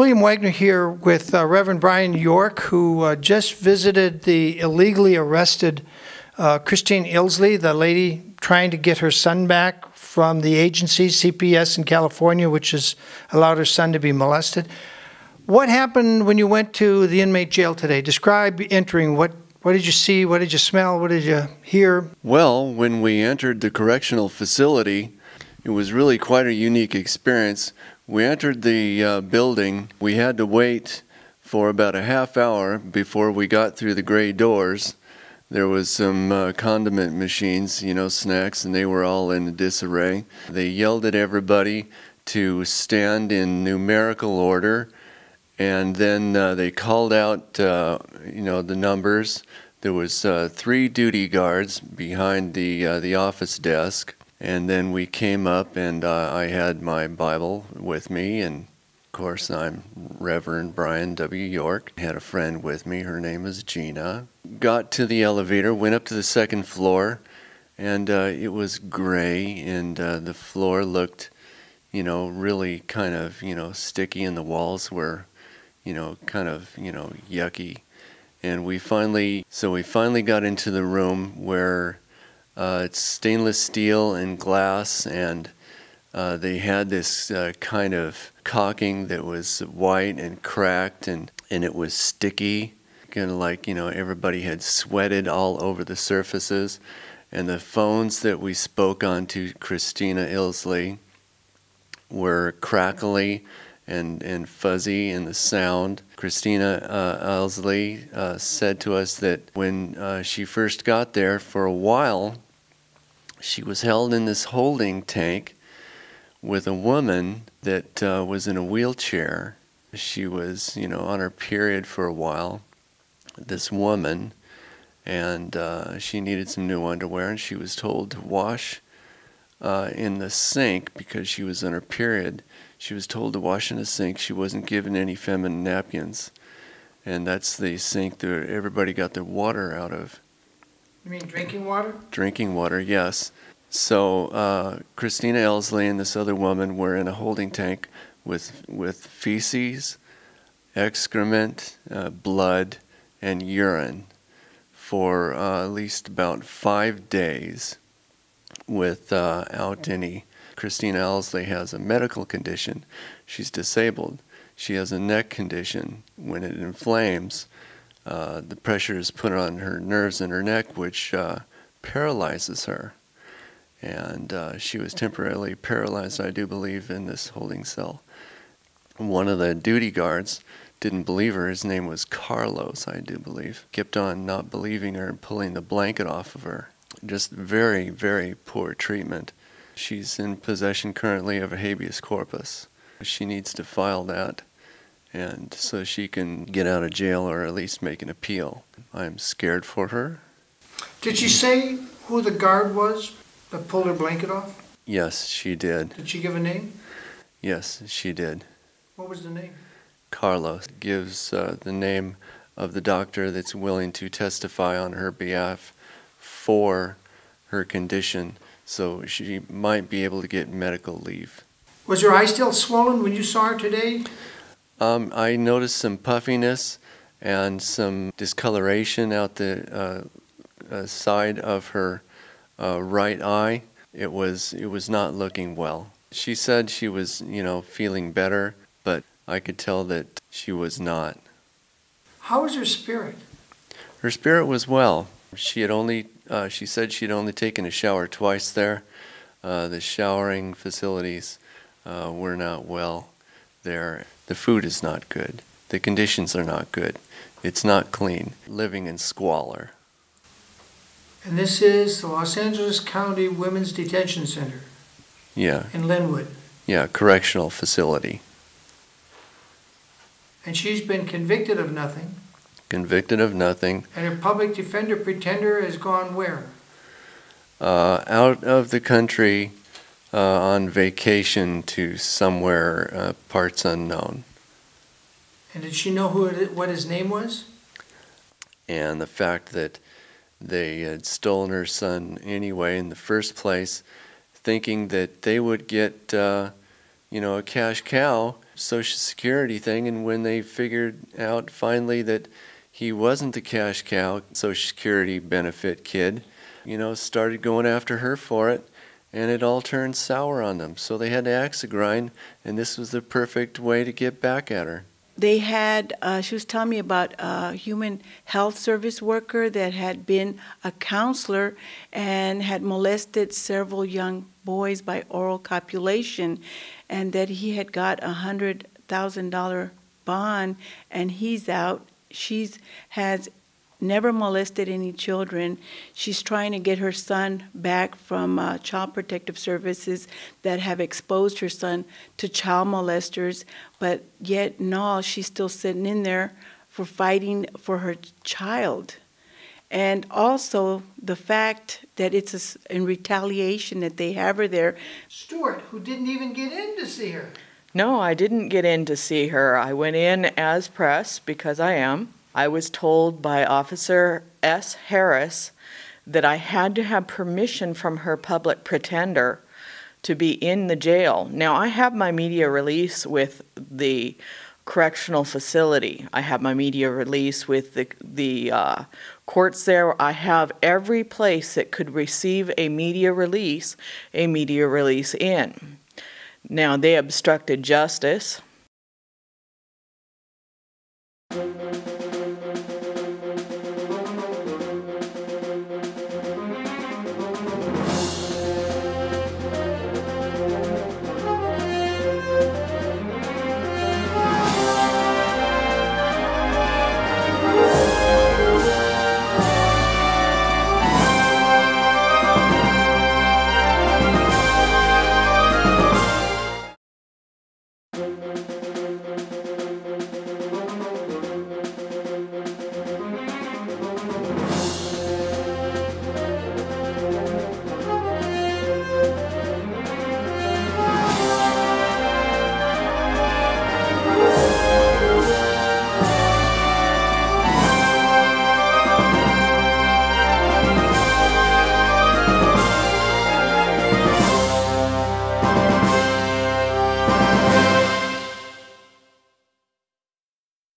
William Wagner here with Reverend Brian York, who just visited the illegally arrested Christine Illsley, the lady trying to get her son back from the agency, CPS in California, which has allowed her son to be molested. What happened when you went to the inmate jail today? Describe entering. What did you see? What did you smell? What did you hear? Well, when we entered the correctional facility, it was really quite a unique experience. We entered the building. We had to wait for about a half hour before we got through the gray doors. There was some condiment machines, you know, snacks, and they were all in disarray. They yelled at everybody to stand in numerical order, and then they called out, you know, the numbers. There was 3 duty guards behind the office desk. And then we came up, and I had my Bible with me, and of course I'm Reverend Brian W. York. I had a friend with me, her name is Gina. Got to the elevator, went up to the 2nd floor, and it was gray, and the floor looked, you know, really kind of, you know, sticky, and the walls were, you know, kind of, you know, yucky. And we finally got into the room where it's stainless steel and glass, and they had this kind of caulking that was white and cracked, and it was sticky, kind of like, you know, everybody had sweated all over the surfaces. And the phones that we spoke on to Christina Illsley were crackly and fuzzy in the sound. Christina Illsley said to us that when she first got there, for a while, she was held in this holding tank with a woman that was in a wheelchair. She was, you know, on her period for a while, this woman, and she needed some new underwear, and she was told to wash in the sink because she was on her period. She was told to wash in the sink. She wasn't given any feminine napkins, and that's the sink that everybody got their water out of. You mean drinking water? Drinking water, yes. So Christina Illsley and this other woman were in a holding tank with feces, excrement, blood, and urine for at least about 5 days without any. Christina Illsley has a medical condition. She's disabled. She has a neck condition. When it inflames, the pressure is put on her nerves in her neck, which paralyzes her. And she was temporarily paralyzed, I do believe, in this holding cell. One of the duty guards didn't believe her. His name was Carlos, I do believe. Kept on not believing her and pulling the blanket off of her. Just very, very poor treatment. She's in possession currently of a habeas corpus. She needs to file that, and so she can get out of jail or at least make an appeal. I'm scared for her. Did she say who the guard was that pulled her blanket off? Yes, she did. Did she give a name? Yes, she did. What was the name? Carlos. Gives the name of the doctor that's willing to testify on her behalf for her condition, so she might be able to get medical leave. Was her eye still swollen when you saw her today? I noticed some puffiness and some discoloration out the side of her right eye. It was not looking well. She said she was, you know, feeling better, but I could tell that she was not. How was her spirit? Her spirit was well. She said she'd only taken a shower twice there. The showering facilities were not well there. The food is not good. The conditions are not good. It's not clean. Living in squalor. And this is the Los Angeles County Women's Detention Center. Yeah. In Linwood. Yeah, correctional facility. And she's been convicted of nothing. Convicted of nothing. And her public defender pretender has gone where? Out of the country on vacation to somewhere, parts unknown. And did she know what his name was? And the fact that they had stolen her son anyway in the first place, thinking that they would get, you know, a cash cow Social Security thing, and when they figured out finally that he wasn't the cash cow Social Security benefit kid, started going after her for it, and it all turned sour on them. So they had to axe to grind, and this was the perfect way to get back at her. They had, she was telling me about a human health service worker that had been a counselor and had molested several young boys by oral copulation, and that he had got $100,000 bond, and he's out. Has never molested any children. She's trying to get her son back from Child Protective Services that have exposed her son to child molesters, but yet no, she's still sitting in there for fighting for her child. And also the fact that it's in retaliation that they have her there. Stuart, who didn't even get in to see her. No, I didn't get in to see her. I went in as press because I am. I was told by Officer S. Harris that I had to have permission from her public pretender to be in the jail. Now, I have my media release with the correctional facility. I have my media release with the courts there. I have every place that could receive a media release in. Now, they obstructed justice.